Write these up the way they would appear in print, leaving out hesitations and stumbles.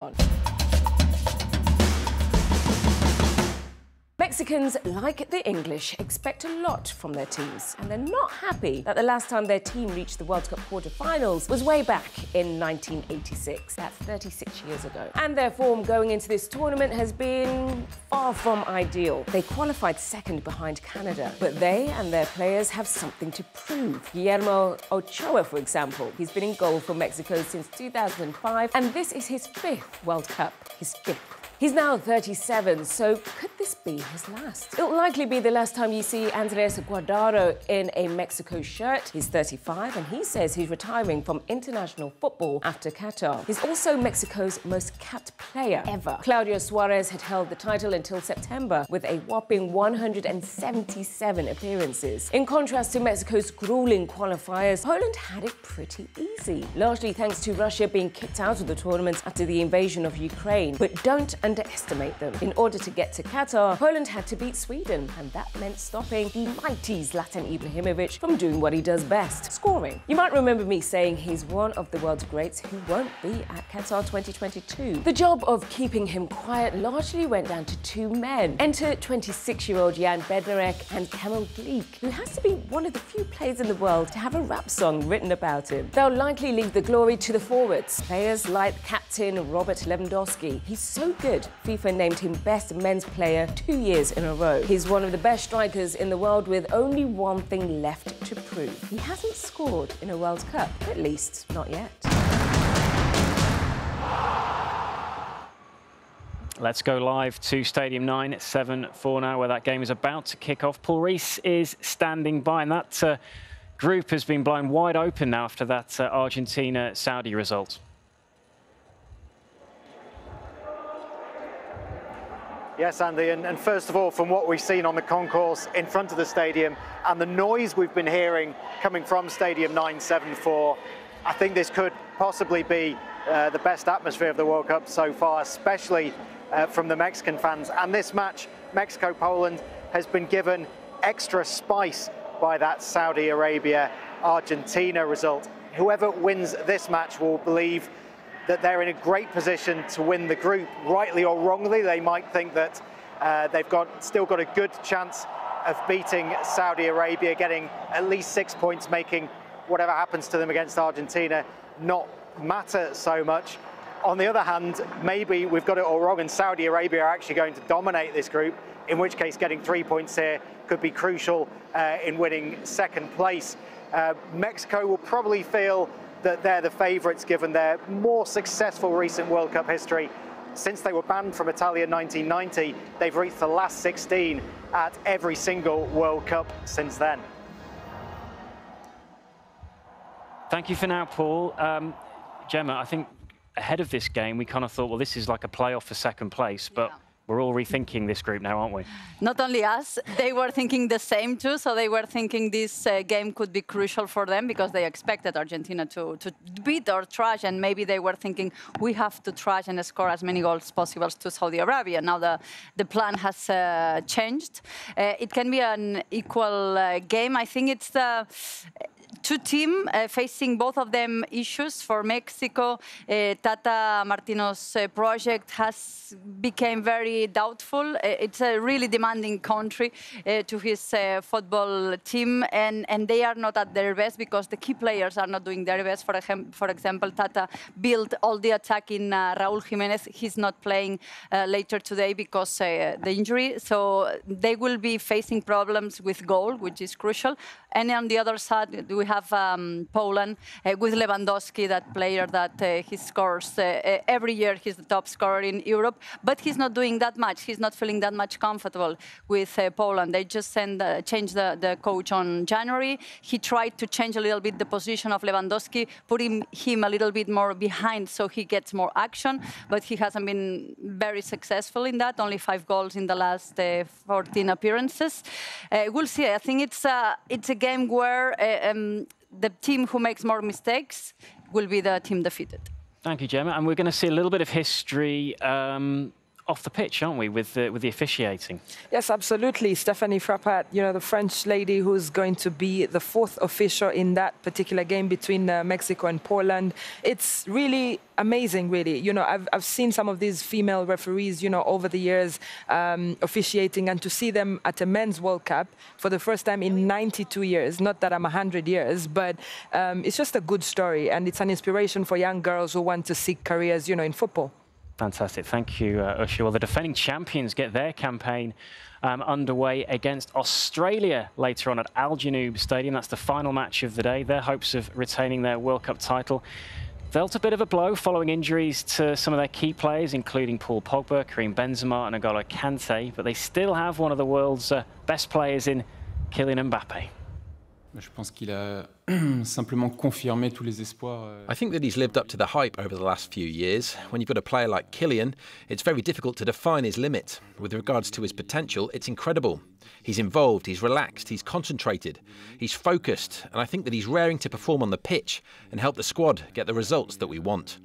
on. Mexicans, like the English, expect a lot from their teams, and they're not happy that the last time their team reached the World Cup quarter-finals was way back in 1986. That's 36 years ago. And their form going into this tournament has been far from ideal. They qualified second behind Canada, but they and their players have something to prove. Guillermo Ochoa, for example, he's been in goal for Mexico since 2005, and this is his 5th World Cup, his 5th. He's now 37, so could this be his last? It'll likely be the last time you see Andres Guardado in a Mexico shirt. He's 35, and he says he's retiring from international football after Qatar. He's also Mexico's most capped player ever. Claudio Suarez had held the title until September with a whopping 177 appearances. In contrast to Mexico's grueling qualifiers, Poland had it pretty easy, largely thanks to Russia being kicked out of the tournament after the invasion of Ukraine. But don't underestimate them. In order to get to Qatar, Poland had to beat Sweden, and that meant stopping the mighty Zlatan Ibrahimovic from doing what he does best, scoring. You might remember me saying he's one of the world's greats who won't be at Qatar 2022. The job of keeping him quiet largely went down to 2 men. Enter 26-year-old Jan Bednarek and Kamil Glik, who has to be one of the few players in the world to have a rap song written about him. They'll likely leave the glory to the forwards, players like captain Robert Lewandowski. He's so good, FIFA named him best men's player 2 years in a row. He's one of the best strikers in the world with only one thing left to prove. He hasn't scored in a World Cup, at least not yet. Let's go live to Stadium 9 at 7-4 now, where that game is about to kick off. Paul Rees is standing by, and that group has been blown wide open now after that Argentina-Saudi result. Yes, Andy, and first of all, from what we've seen on the concourse in front of the stadium and the noise we've been hearing coming from Stadium 974, I think this could possibly be the best atmosphere of the World Cup so far, especially from the Mexican fans. And this match, Mexico-Poland, has been given extra spice by that Saudi Arabia-Argentina result. Whoever wins this match will believe that they're in a great position to win the group. Rightly or wrongly, they might think that they've still got a good chance of beating Saudi Arabia, getting at least 6 points, making whatever happens to them against Argentina not matter so much. On the other hand, maybe we've got it all wrong and Saudi Arabia are actually going to dominate this group, in which case getting 3 points here could be crucial in winning second place. Mexico will probably feel that they're the favourites given their more successful recent World Cup history. Since they were banned from Italia in 1990, they've reached the last 16 at every single World Cup since then. Thank you for now, Paul. Gemma, I think ahead of this game, we kind of thought, well, this is like a playoff for second place, but we're all rethinking this group now, aren't we? Not only us, they were thinking the same too. So they were thinking this game could be crucial for them because they expected Argentina to beat or trash. And maybe they were thinking, we have to trash and score as many goals as possible to Saudi Arabia. Now the plan has changed. It can be an equal game. I think it's the two teams facing both of them issues. For Mexico, Tata Martino's project has become very doubtful. It's a really demanding country to his football team, and they are not at their best because the key players are not doing their best. For example, Tata built all the attack in Raúl Jiménez. He's not playing later today because the injury. So they will be facing problems with goal, which is crucial. And on the other side, we have Poland with Lewandowski, that player that he scores every year. He's the top scorer in Europe, but he's not doing that much. He's not feeling that much comfortable with Poland. They just changed the coach on January. He tried to change a little bit the position of Lewandowski, putting him a little bit more behind so he gets more action, but he hasn't been very successful in that. Only 5 goals in the last 14 appearances. We'll see. I think it's a game where the team who makes more mistakes will be the team defeated. Thank you, Gemma. And we're going to see a little bit of history off the pitch, aren't we, with the officiating? Yes, absolutely. Stephanie Frappart, you know, the French lady who's going to be the 4th official in that particular game between Mexico and Poland. It's really amazing, really. You know, I've seen some of these female referees, you know, over the years officiating, and to see them at a men's World Cup for the first time in 92 years, not that I'm 100 years, but it's just a good story, and it's an inspiration for young girls who want to seek careers, you know, in football. Fantastic. Thank you, Usha. Well, the defending champions get their campaign underway against Australia later on at Al Janoub Stadium. That's the final match of the day. Their hopes of retaining their World Cup title felt a bit of a blow following injuries to some of their key players, including Paul Pogba, Karim Benzema and N'Golo Kante. But they still have one of the world's best players in Kylian Mbappe. Je pense qu'il a simplement confirmé tous les espoirs. I think that he's lived up to the hype over the last few years. When you've got a player like Kylian, it's very difficult to define his limit. With regards to his potential, it's incredible. He's involved, he's relaxed, he's concentrated, he's focused, and I think that he's raring to perform on the pitch and help the squad get the results that we want.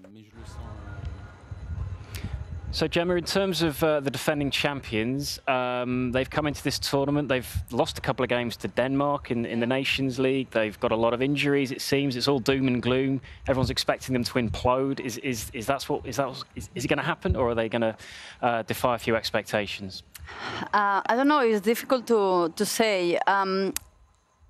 So, Gemma, in terms of the defending champions, they've come into this tournament. They've lost a couple of games to Denmark in the Nations League. They've got a lot of injuries, it seems. It's all doom and gloom. Everyone's expecting them to implode. Is it going to happen, or are they going to defy a few expectations? I don't know. It's difficult to say.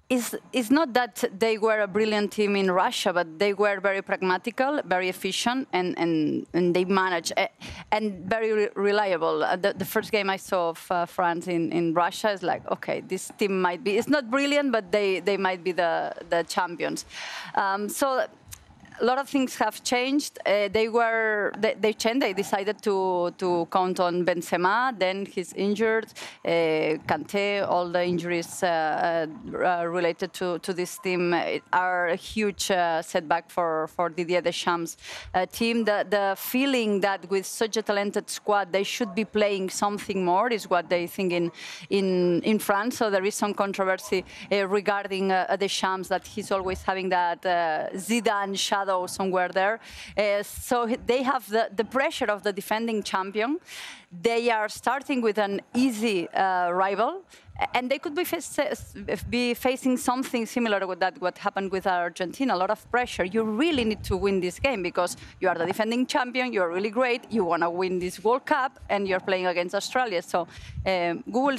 It's not that they were a brilliant team in Russia, but they were very pragmatical, very efficient, and they managed, and very reliable. The first game I saw of France in Russia is like, okay, this team might be, it's not brilliant, but they might be the champions. So a lot of things have changed. They changed. They decided to count on Benzema. Then he's injured. Kante. All the injuries related to this team are a huge setback for Didier Deschamps' team. The feeling that with such a talented squad they should be playing something more is what they think in France. So there is some controversy regarding Deschamps, that he's always having that Zidane shadow somewhere there. So they have the pressure of the defending champion. They are starting with an easy rival, and they could be facing something similar with that, what happened with Argentina, a lot of pressure. You really need to win this game because you are the defending champion, you're really great, you want to win this World Cup, and you're playing against Australia. So we will